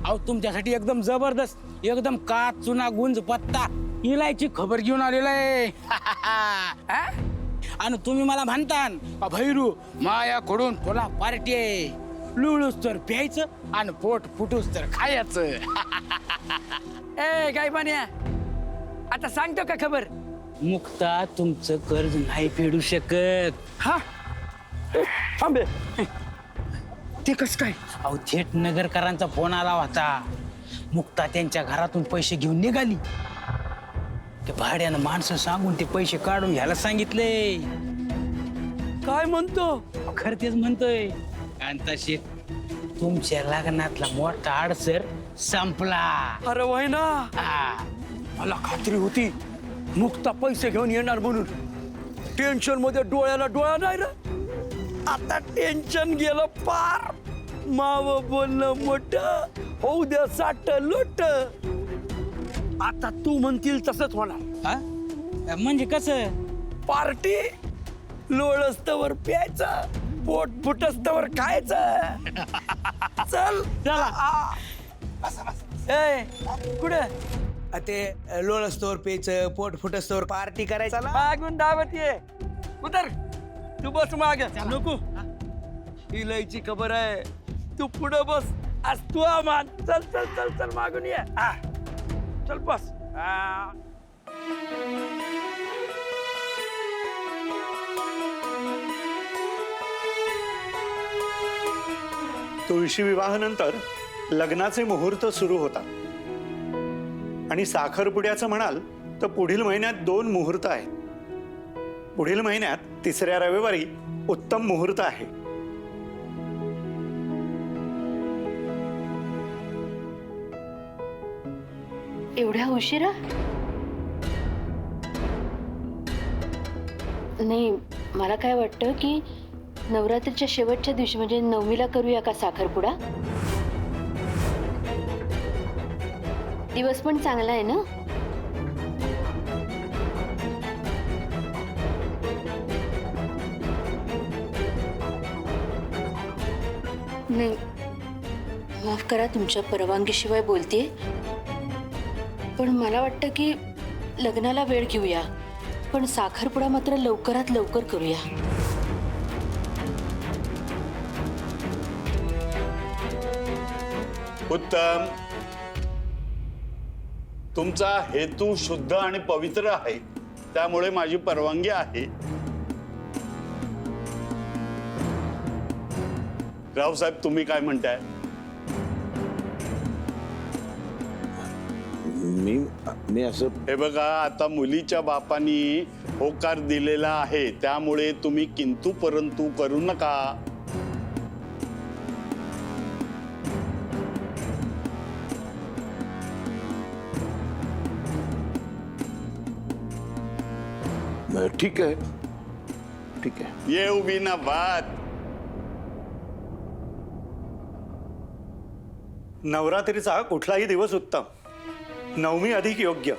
अहो तुमच्यासाठी एकदम जबरदस्त एकदम काच चुना गुंज पत्ता इलायची खबर घेऊन आलेला आहे. आणि तुम्ही मला म्हणता भैरू मायाकडून तुला पार्टी आहे. लुळूस तर प्यायचं आणि पोट फुटूस तर खायचं. ए काय पाण्या आता सांगतो का खबर? मुक्ता तुमचं कर्ज नाही फेडू शकत. हा थांबे ते कस काय? अहो थेट नगरकरांचा फोन आला होता. मुक्ता त्यांच्या घरातून पैसे घेऊन निघाली. ते भाड्यानं माणसं सांगून ते पैसे काढून घ्यायला सांगितले. काय म्हणतो? खरं तेच म्हणतोय. आणि तशी तुमच्या लग्नातला मोठा अडसर संपला. अरे वय ना, हा. मला खात्री होती मुक्ता पैसे घेऊन येणार म्हणून. टेन्शन मध्ये डोळ्याला डोळा नाही रे. आता टेन्शन गेलं पार. माव बोलणं मोठं होऊ द्या साठ लोट. आता तू म्हणतील तसंच होणार. हा? म्हणजे कसं? पार्टी लोळस्तवर प्यायचं, पोट फुटस्तवर खायचं. चल चला. ए कुठे? ते लोळस्तोवर प्यायचं, पोट फुटस्तोवर पार्टी करायचं. मागून धावत ये. उतर तू बस माग. नको इलायची खबर आहे. तू पुढे बस. आज तू आमान. चल चल चल चल मागून ये. चल बस. तुळशी विवाहानंतर लग्नाचे मुहूर्त सुरू होतात. आणि साखरपुड्याचं म्हणाल तर पुढील महिन्यात 2 मुहूर्त आहेत. पुढील महिन्यात 3ऱ्या रविवारी उत्तम मुहूर्त आहे. एवढ्या उशिरा? नाही, मला काय वाटतं की नवरात्रीच्या शेवटच्या दिवशी म्हणजे 9मीला करूया का साखरपुडा? दिवस पण चांगला आहे ना. नाही, माफ करा तुमच्या परवानगीशिवाय बोलतेय, पण मला वाटतं की लग्नाला वेळ घेऊया, पण साखरपुडा मात्र लवकरात लवकर करूया. उत्तम. तुमचा हेतू शुद्ध आणि पवित्र आहे, त्यामुळे माझी परवानगी आहे. रावसाहेब तुम्ही काय म्हणताय? मी असं हे बघा, आता मुलीच्या बापानी होकार दिलेला आहे, त्यामुळे तुम्ही किंतु परंतु करू नका. ठीक आहे, ठीक आहे. ये उभी ना बात. नवरात्रीचा कुठलाही दिवस उत्तम, 9मी अधिक योग्य.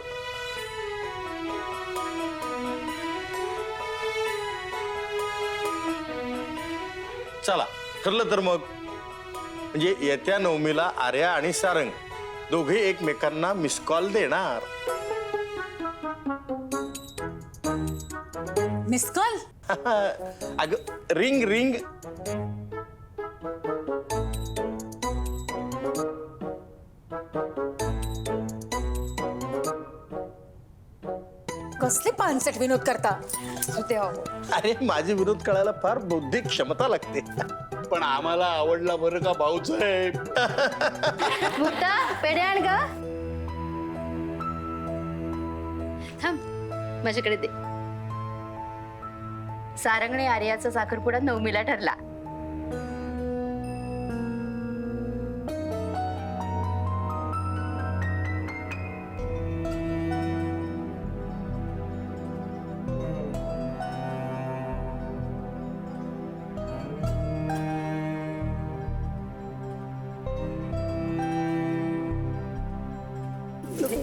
चला ठरलं तर मग. म्हणजे येत्या 9मीला आर्या आणि सारंग दोघे एकमेकांना मिस कॉल देणार. Miss call? अगं रिंग रिंग. कसले पानसट विनोद करता अरे माझी विनोद कळायला फार बौद्धिक क्षमता लागते. पण आम्हाला आवडला बरं का भाऊसाहेब. मुक्ता पेढे आण ग. थांब, माझ्याकडे दे. सारंग आणि आर्याचा साखरपुडा 9मीला ठरला.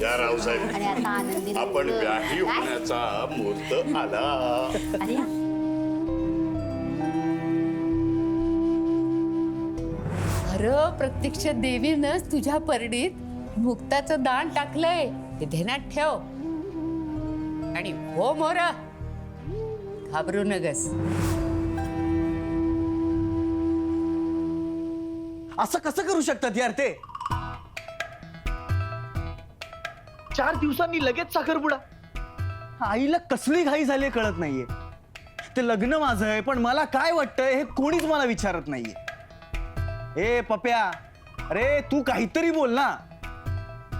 या रावसाहेब, आपण व्याही होण्याचा मुहूर्त आला. अरे प्रत्यक्ष देवीनंच तुझ्या परडीत मुक्ताचं दान टाकलंय, ते ध्यानात ठेव. आणि हो मोरा, घाबरू नगस. असं कसं करू शकतात यार ते? 4 दिवसांनी लगेच साखरपुडा. आईला कसली घाई झाली कळत नाहीये. ते लग्न माझं आहे, पण मला काय वाटतंय हे कोणीच मला विचारत नाहीये. ए पप्या, अरे तू काहीतरी बोल ना.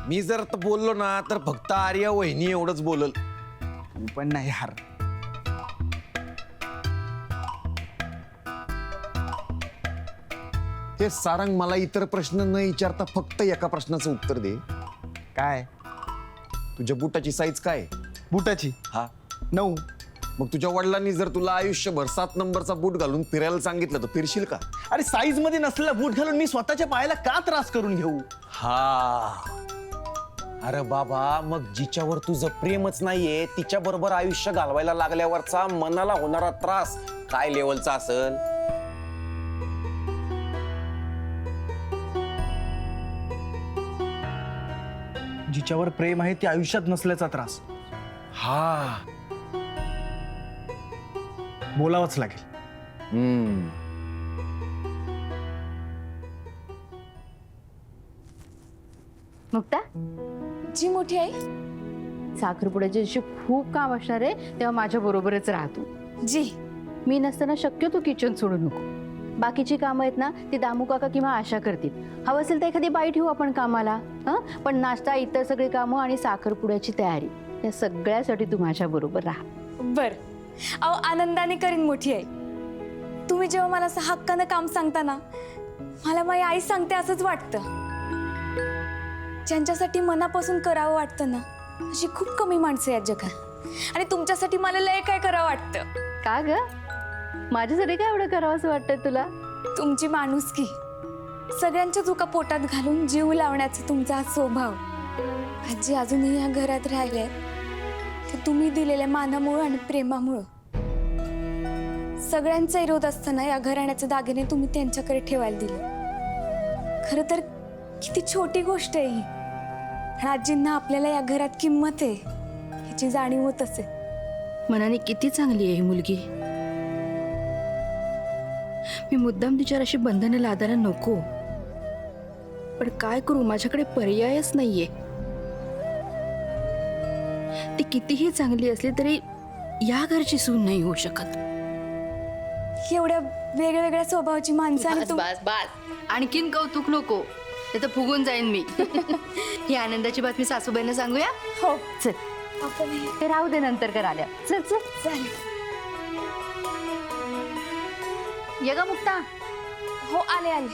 मी जर बोललो ना तर फक्त आर्या वहिनी एवढंच बोलल. पण नाही यार. ते सारंग, मला इतर प्रश्न न विचारता फक्त एका प्रश्नाचं उत्तर दे. काय तुझ्या बुटाची साईज काय? बुटाची? हा 9. मग तुझ्या वडिलांनी जर तुला आयुष्यभर 7 नंबरचा बूट घालून फिरायला सांगितलं तर फिरशील का? अरे साईज मध्ये नसलेला बूट घालून मी स्वतःच्या पायाला का त्रास करून घेऊ? हा. अरे बाबा, मग जिच्यावर तुझं प्रेमच नाहीये तिच्या बरोबर आयुष्य घालवायला लागल्यावरचा मनाला होणारा त्रास काय लेवलचा असेल? जिच्यावर प्रेम आहे ते आयुष्यात नसल्याचा त्रास. हा. बोलावंच लागेल. मुक्ता, जी मोठी आई. साखरपुड्याच्या दिवशी खूप काम असणार आहे, तेव्हा माझ्या बरोबरच राहतो. जी. मी नसताना शक्यतो किचन सोडू नको. बाकीची कामं आहेत ना ती दामू काका किंवा आशा करतील. हवं असेल तर एखादी बाई ठेवू आपण कामाला. पण नाश्ता, इतर सगळी कामं आणि साखरपुड्याची तयारी या सगळ्यासाठी तू माझ्या बरोबर राहा. बर. अहो, आनंदाने करीन मोठी आई. तुम्ही जेव्हा मला असं हक्कानं काम सांगता ना, मला माझी आई सांगते असंच वाटतं. ज्यांच्यासाठी मनापासून करावं वाटतं ना, अशी खूप कमी माणसं आहेत जगात. आणि तुमच्यासाठी मला लय काय करावं वाटतं. का ग? माझ्यासाठी काय एवढं करावं असं वाटतंय तुला? तुमची माणुसकी, सगळ्यांच्या चुका पोटात घालून जीव लावण्याचा तुमचा हा स्वभाव, आजी अजूनही या घरात राहिले ते तुम्ही दिलेल्या मानामुळं आणि प्रेमामुळं. सगळ्यांचा विरोध असताना या घराण्याचे दागिने तुम्ही त्यांच्याकडे ठेवायला दिले. खरं तर किती छोटी गोष्ट आहे ही. पण आजींना आपल्याला या घरात किंमत आहे ह्याची जाणीव होत असेल. मनाने किती चांगली आहे ही मुलगी. मी मुद्दाम तिच्यावर अशी बंधनं लादायला नको, पण काय करू, माझ्याकडे पर्यायच नाहीये. ती कितीही चांगली असली तरी या घरची सून नाही होऊ शकत. एवढ्या वेगळ्या स्वभावाची माणसं आणि बस बस, आणखीन कौतुक नको, ते तर फुगून जाईन मी. ही आनंदाची बातमी सासूबाईंना सांगूया. हो. चल, आपण ते राहू दे, नंतर कर आल्या. चल चल. चालेल. ये गा मुक्ता. हो, आले आले.